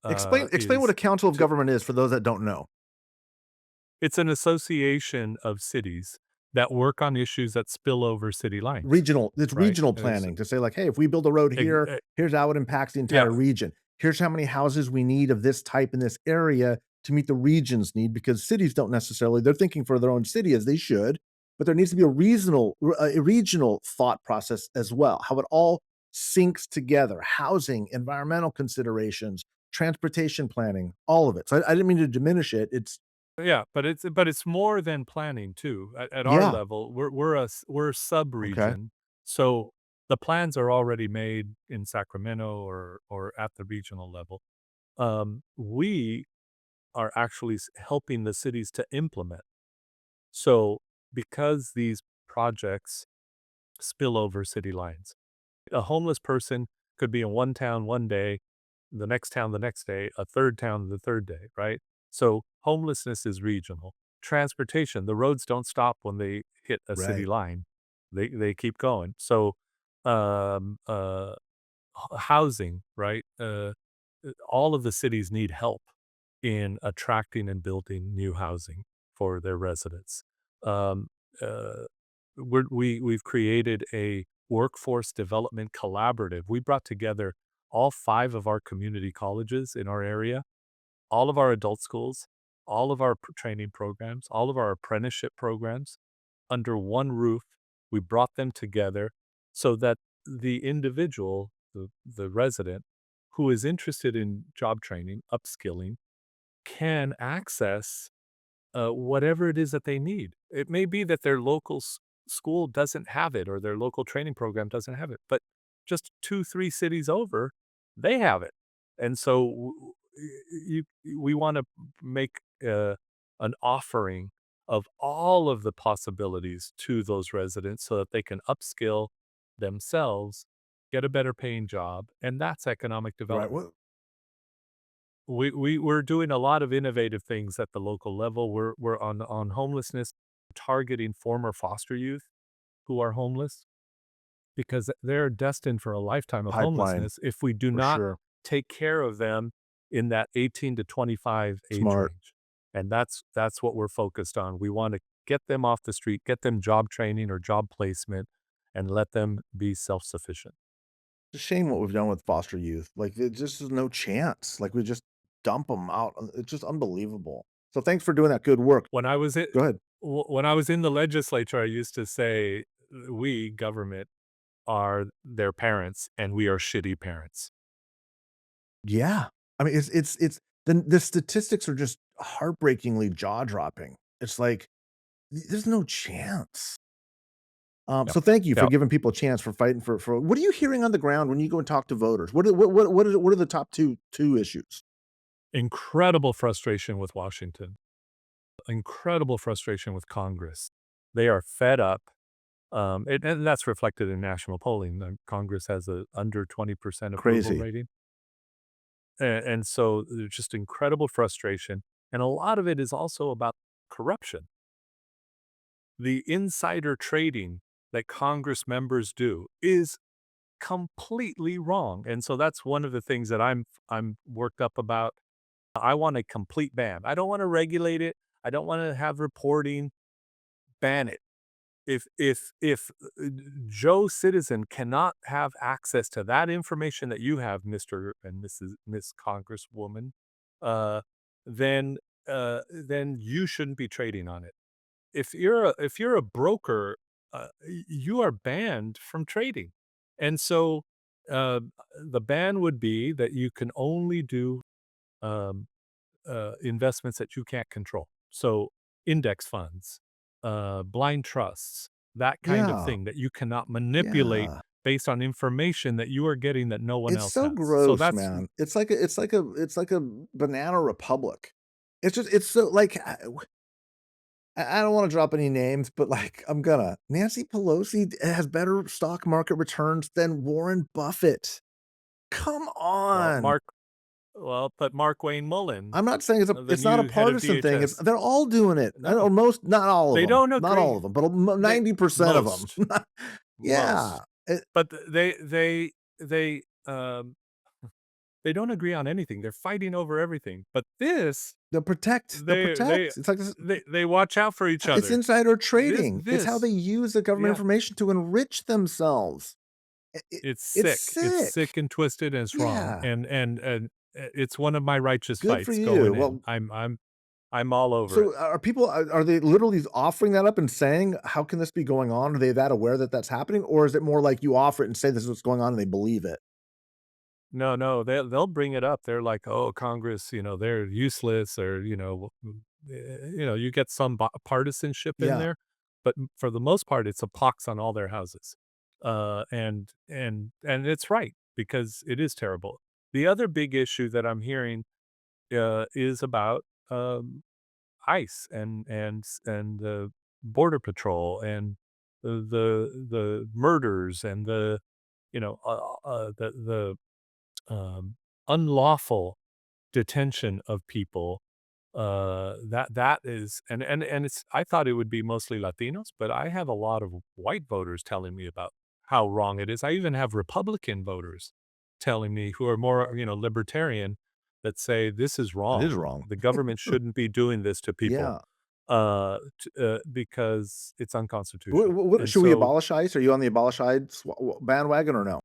Explain what Is a council of to government is for those that don't know. It's an association of cities that work on issues that spill over city lines, It's right? regional planning to say like, "Hey, if we build a road here, here's how it impacts the Yeah, entire region. Here's how many houses we need of this type in this area to meet the region's need," because cities don't necessarily they're thinking for their own city as they should, but there needs to be a regional thought process as well, how it all syncs together, housing, environmental considerations, transportation planning, all of it. So I didn't mean to diminish it. It's yeah, but it's more than planning too. At our yeah, level, we're a okay. sub-region, so the plans are already made in Sacramento or at the regional level. We are actually helping the cities to implement. So because these projects spill over city lines, a homeless person could be in one town one day, the next town the next day, a third town the third day, right? So homelessness is regional. Transportation, the roads don't stop when they hit a city Right. line. They keep going. So um uh housing, right? All of the cities need help in attracting and building new housing for their residents. Um, uh, we've created a workforce development collaborative. We brought together all 5 of our community colleges in our area, all of our adult schools, all of our training programs, all of our apprenticeship programs under one roof. We brought them together so that the individual, the resident who is interested in job training, upskilling, can access whatever it is that they need. It may be that their local school doesn't have it or their local training program doesn't have it, but just 2, 3 cities over, they have it. And so we want to make an offering of all of the possibilities to those residents so that they can upskill themselves, get a better paying job, and that's economic Right. development. Well, We're doing a lot of innovative things at the local level. We're on homelessness, targeting former foster youth who are homeless because they're destined for a lifetime of pipeline homelessness if we do for not sure. take care of them in that 18 to 25 age Smart. range. And that's what we're focused on. We want to get them off the street, get them job training or job placement, and let them be self-sufficient. It's a shame what we've done with foster youth. Like, it just is no chance. Like, we just dump them out. It's just unbelievable. So thanks for doing that good work. When I was Go ahead. when I was in the legislature, I used to say, we, government, are their parents, and we are shitty parents. Yeah. I mean, it's the statistics are just heartbreakingly jaw-dropping. It's like, there's no chance. Yeah, So thank you for yeah. giving people a chance for fighting for what are you hearing on the ground when you go and talk to voters? What are the top two issues? Incredible frustration with Washington, incredible frustration with Congress. They are fed up, and that's reflected in national polling. Congress has a under 20% approval Crazy. rating, and so there's just incredible frustration, and a lot of it is also about corruption. The insider trading that Congress members do is completely wrong, and so that's one of the things that I'm worked up about. I want a complete ban. I don't wanna regulate it. I don't wanna have reporting. Ban it. If Joe Citizen cannot have access to that information that you have, Mr. and Miss Congresswoman, uh, then then you shouldn't be trading on it. If you're a broker, you are banned from trading. And so uh, the ban would be that you can only do um, investments that you can't control. So index funds, blind trusts, that kind of Yeah. thing that you cannot manipulate Yeah. based on information that you are getting that no one It's else so has. So gross, that's man. It's like a banana republic. It's so like I don't wanna drop any names, but, like, I'm gonna. Nancy Pelosi has better stock market returns than Warren Buffett. Come well, on. Mark. Well, but Mark Wayne Mullen, I'm not saying the it's not a new head of partisan thing, it's DHS, they're all doing it. I no, know most not all of they them, don't not all agree. of them, but 90% of Most. them. Yeah. Most. It But they don't agree on anything. They're fighting over everything. But this, they'll they they protect. It's like this they watch out for each it's other. insider This trading. It's how they this use the government yeah, information to enrich themselves. it's It's sick. It's sick sick. and twisted and it's wrong. Yeah. And it's one of my righteous Good for fights you. going in. Well, I'm all over it. so are people are they literally offering that up and saying, "How can this be going on?" Are they that aware that that's happening? Or is it more like you offer it and say this is what's going on and they believe it? No, no, they'll bring it up. They're like, "Oh, Congress, they're useless," or, you get some partisanship in Yeah. there, but for the most part, it's a pox on all their houses. And it's right because it is terrible. The other big issue that I'm hearing is about ICE and the border patrol and the murders and the unlawful detention of people, that is and it's I thought it would be mostly Latinos, but I have a lot of white voters telling me about how wrong it is. I even have Republican voters telling me who are more, libertarian that say this is It is wrong. wrong. The government shouldn't be doing this to people, Yeah. because it's unconstitutional. What And should we so abolish ICE? Are you on the abolish ICE bandwagon or no?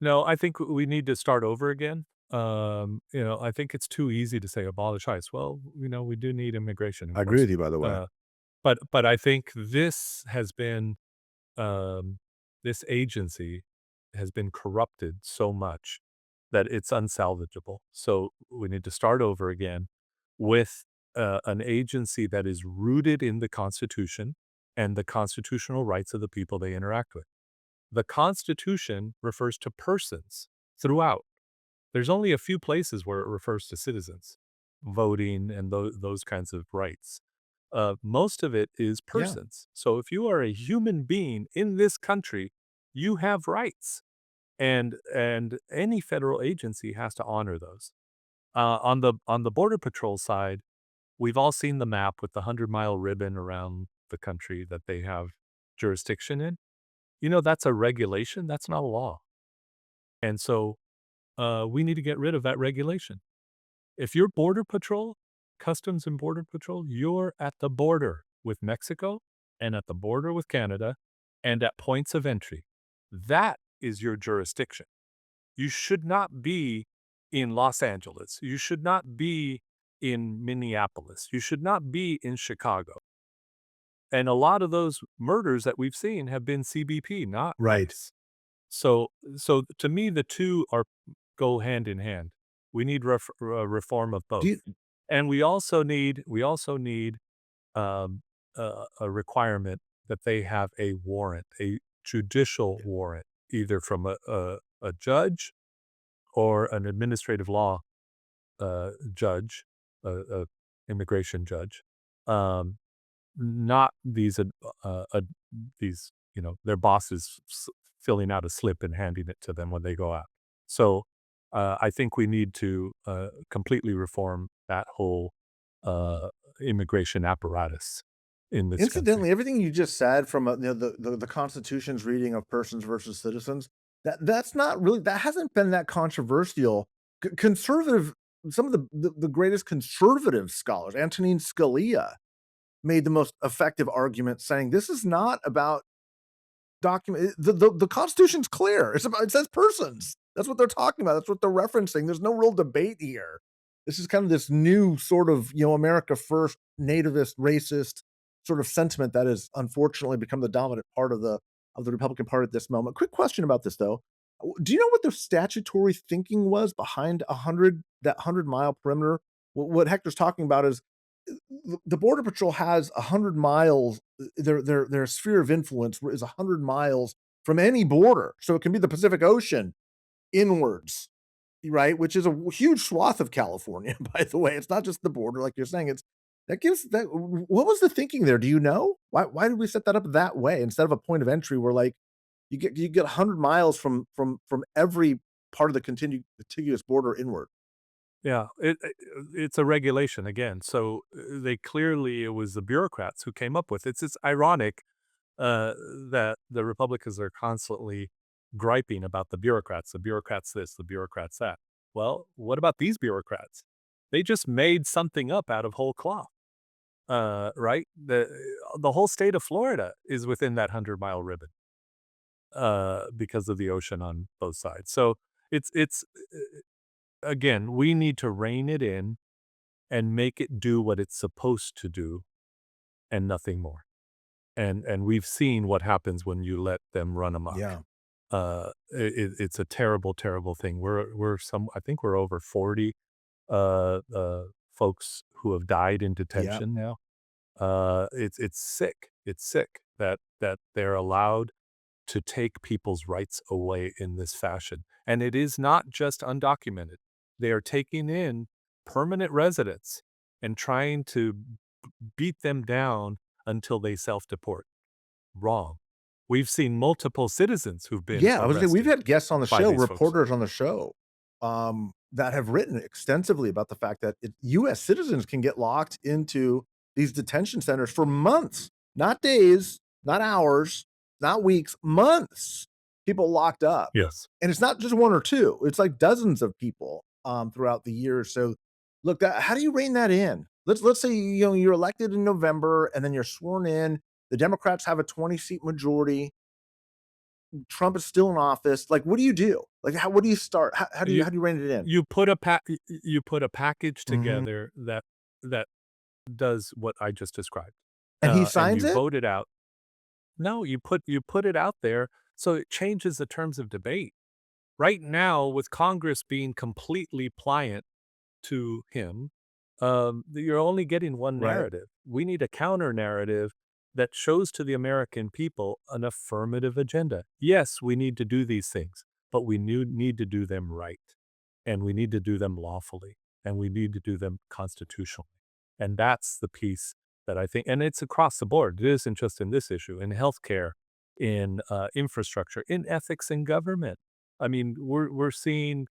no, I think we need to start over again. I think it's too easy to say abolish ICE. Well, we do need immigration I agree with enforcement. you, by the way. But I think this has been um, this agency has been corrupted so much that it's unsalvageable. So we need to start over again with an agency that is rooted in the Constitution and the constitutional rights of the people they interact with. The Constitution refers to persons throughout. There's only a few places where it refers to citizens, voting and those kinds of rights. Most of it is Yeah. persons. So if you are a human being in this country, you have rights, and any federal agency has to honor those. On the border patrol side, we've all seen the map with the 100-mile ribbon around the country that they have jurisdiction in. That's a regulation. That's not a law, and so we need to get rid of that regulation. If you're Border Patrol, Customs and Border Patrol, you're at the border with Mexico and at the border with Canada and at points of entry. That is your jurisdiction. You should not be in Los Angeles. You should not be in Minneapolis. You should not be in Chicago. And a lot of those murders that we've seen have been CBP, not Right. ICE. So so to me, the 2 are go hand in hand. We need reform of Do both. you And we also need, a requirement that they have a warrant, a judicial warrant, either from a judge or an administrative law, judge, a immigration judge, um, not these, their bosses filling out a slip and handing it to them when they go out. So, I think we need to, completely reform that whole, immigration apparatus. in this country. Incidentally, everything you just said from, the Constitution's reading of persons versus citizens, that's not really that hasn't been that controversial. Conservative some of the greatest conservative scholars, Antonin Scalia, made the most effective argument saying, "This is not about document the Constitution's clear. It's about it says persons. That's what they're talking about. That's what they're referencing. There's no real debate here. This is kind of this new sort of, America first, nativist, racist sort of sentiment that has unfortunately become the dominant part of the Republican Party at this moment. Quick question about this though. Do you know what the statutory thinking was behind 100-mile perimeter? What Hector's talking about is the Border Patrol has 100 miles. Their sphere of influence is 100 miles from any border, so it can be the Pacific Ocean inwards, right? Which is a huge swath of California, by the way. It's not just the border, like you're saying. It's that gives that. What was the thinking there? Do you know why did we set that up that way instead of a point of entry where like you get 100 miles from every part of the contiguous border inward? Yeah, it's a regulation again. So they clearly it was the bureaucrats who came up with it. It's ironic uh, that the Republicans are constantly griping about the bureaucrats this, the bureaucrats that. Well, what about these bureaucrats? They just made something up out of whole cloth, right? The whole state of Florida is within that 100-mile ribbon because of the ocean on both sides. So it's again, we need to rein it in and make it do what it's supposed to do and nothing more. And we've seen what happens when you let them run amok. Yeah, It's a terrible, terrible thing. I think we're over 40 folks who have died in yeah. detention now. It's sick. It's sick that they're allowed to take people's rights away in this fashion. And it is not just undocumented. They are taking in permanent residents and trying to beat them down until they self-deport. Wrong. We've seen multiple citizens who've been Yeah, I was gonna say we've arrested had guests on the by show, these folks. reporters on the show, that have written extensively about the fact that US citizens can get locked into these detention centers for months, not days, not hours, not weeks, months. People locked up. Yes. And it's not just 1 or 2, it's like dozens of people, throughout the years. So, look, that how do you rein that in? Let's say, you're elected in November and then you're sworn in, the Democrats have a 20-seat majority, Trump is still in office. Like, what do you do? Like, what do you start? How do you You how do you rein it in? you put a package Mhm. together that does what I just described, And he and signs you it? vote it out. No, you put it out there so it changes the terms of debate. Right now, with Congress being completely pliant to him, you're only getting one Right. narrative. We need a counter narrative that shows to the American people an affirmative agenda. Yes, we need to do these things, but we need to do them right, and we need to do them lawfully, and we need to do them constitutionally. And that's the piece that I think, and it's across the board. It isn't just in this issue, in healthcare, in infrastructure, in ethics in government. I mean, we're seeing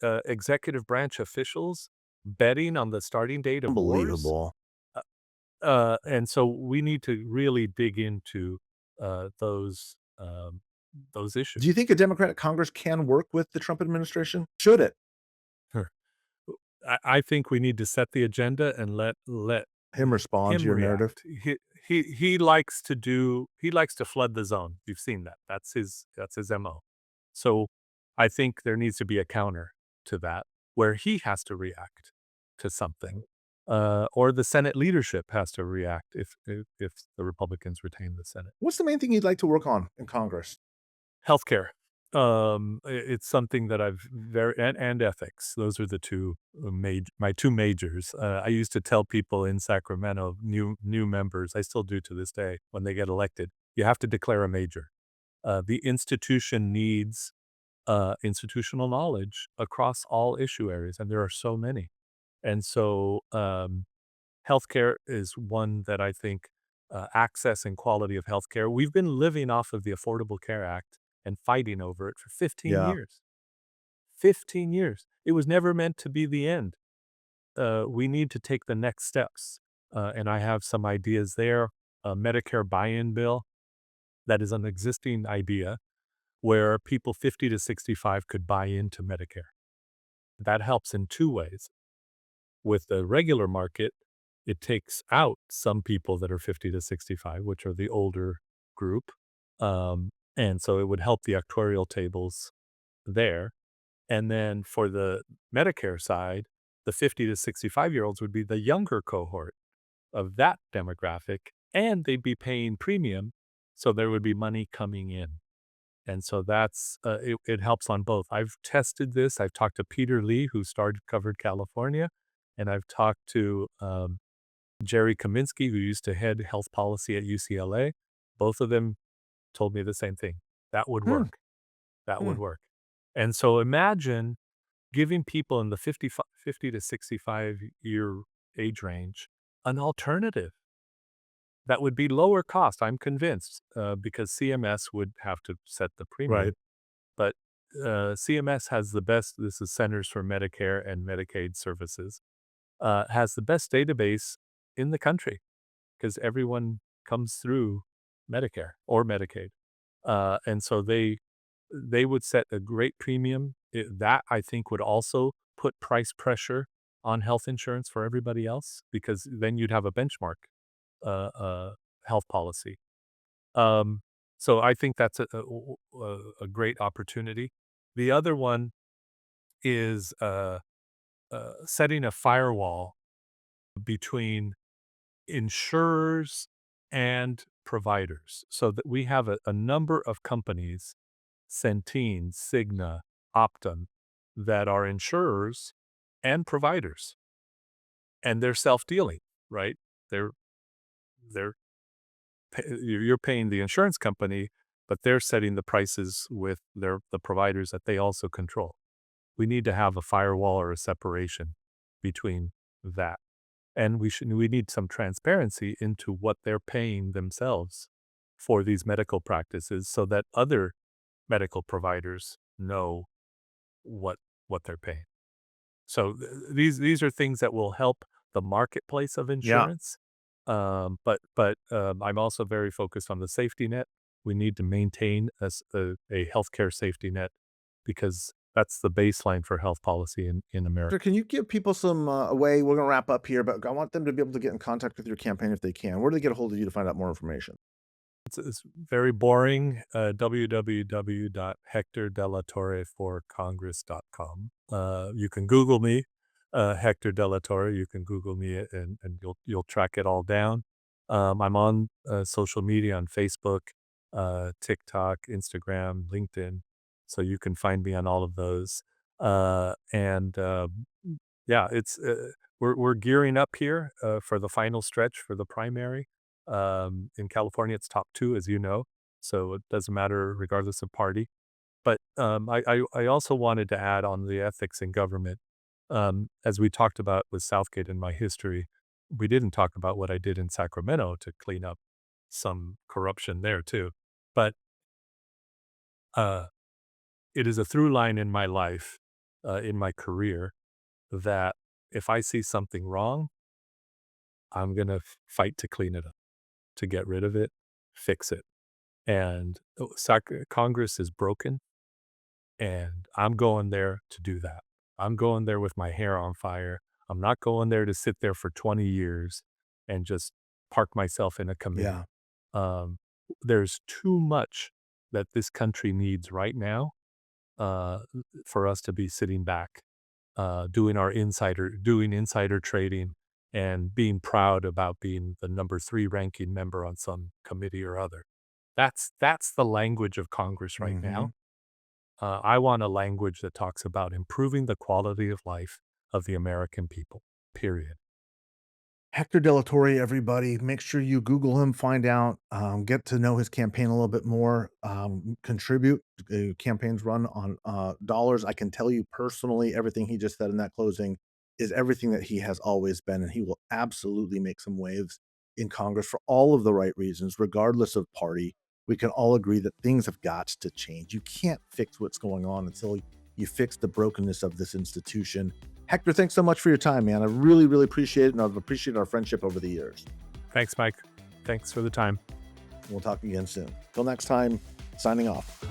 executive branch officials betting on the starting date of wars. Unbelievable. Uh, and so we need to really dig into those Do you issues. think a Democratic Congress can work with the Trump administration? Should it? Sure. I think we need to set the agenda and let Him respond to him your narrative? react. He likes to flood the zone. You've seen that. That's his MO. So I think there needs to be a counter to that where he has to react to something. Or the Senate leadership has to react if the Republicans retain the Senate. What's the main thing you'd like to work on in Congress? Healthcare. It's something that I've very and ethics. Those are the 2 my 2 majors. I used to tell people in Sacramento, new members, I still do to this day, when they get elected, you have to declare a major. The institution needs institutional knowledge across all issue areas, and there are so many. And so, healthcare is one that I think, access and quality of healthcare, we've been living off of the Affordable Care Act and fighting over it for 15 Yeah. years. 15 years. It was never meant to be the end. We need to take the next steps, and I have some ideas there. a Medicare buy-in bill that is an existing idea where people 50 to 65 could buy into Medicare. That helps in two ways. With the regular market, it takes out some people that are 50 to 65, which are the older group. And so it would help the actuarial tables there. And then for the Medicare side, the 50 to 65-year-olds would be the younger cohort of that demographic, and they'd be paying premium, so there would be money coming in. And so that's it helps on both. I've tested this. I've talked to Peter Lee, who covered California, and I've talked to Jerry Kaminsky, who used to head health policy at UCLA. Both of them told me the same thing. That would Hmm. work. That Hmm. would work. And so imagine giving people in the 50 to 65 year age range an alternative that would be lower cost, I'm convinced, because CMS would have to set the Right. premium. But CMS has the best, this is Centers for Medicare and Medicaid Services, has the best database in the country because everyone comes through Medicare or Medicaid. And so they would set a great premium. That I think would also put price pressure on health insurance for everybody else because then you'd have a benchmark health policy. Um, so I think that's a great opportunity. The other one is setting a firewall between insurers and providers so that we have a number of companies, Centene, Cigna, Optum, that are insurers and providers, and they're self-dealing, right? They're they're you're paying the insurance company, but they're setting the prices with the providers that they also control. We need to have a firewall or a separation between that. And we need some transparency into what they're paying themselves for these medical practices so that other medical providers know what what they're paying. So these are things that will help the marketplace of Yeah. insurance. But I'm also very focused on the safety net. We need to maintain a healthcare safety net because that's the baseline for health policy in America. So can you give people some a way? We're going to wrap up here, but I want them to be able to get in contact with your campaign if they can. Where do they get a hold of you to find out more information? It's very boring. www.hectordellatorreforcongress.com. You can Google me, Hector Della Torre. You can Google me, and you'll track it all down. I'm on social media on Facebook, TikTok, Instagram, LinkedIn, so you can find me on all of those. And yeah, it's we're gearing up here for the final stretch for the primary. In California, it's top 2, as you know, so it doesn't matter regardless of party. But, I also wanted to add on the ethics in government. As we talked about with Southgate in my history, we didn't talk about what I did in Sacramento to clean up some corruption there too. But, uh, it is a through line in my life, in my career, that if I see something wrong, I'm gonna fight to clean it up, to get rid of it, fix it. And Congress is broken, and I'm going there to do that. I'm going there with my hair on fire. I'm not going there to sit there for 20 years and just park myself in a committee. Yeah. Um, there's too much that this country needs right now uh, for us to be sitting back, doing insider trading and being proud about being the number 3 ranking member on some committee or other. That's the language of Congress right now. Mhm. I want a language that talks about improving the quality of life of the American people, period. Hector Della Torre, everybody, make sure you Google him, find out, get to know his campaign a little bit more, contribute. Campaigns run on dollars. I can tell you personally, everything he just said in that closing is everything that he has always been, and he will absolutely make some waves in Congress for all of the right reasons, regardless of party. We can all agree that things have got to change. You can't fix what's going on until you fix the brokenness of this institution. Hector, thanks so much for your time, man. I really, really appreciate it, and I've appreciated our friendship over the years. Thanks, Mike. Thanks for the time. We'll talk again soon. Till next time, signing off.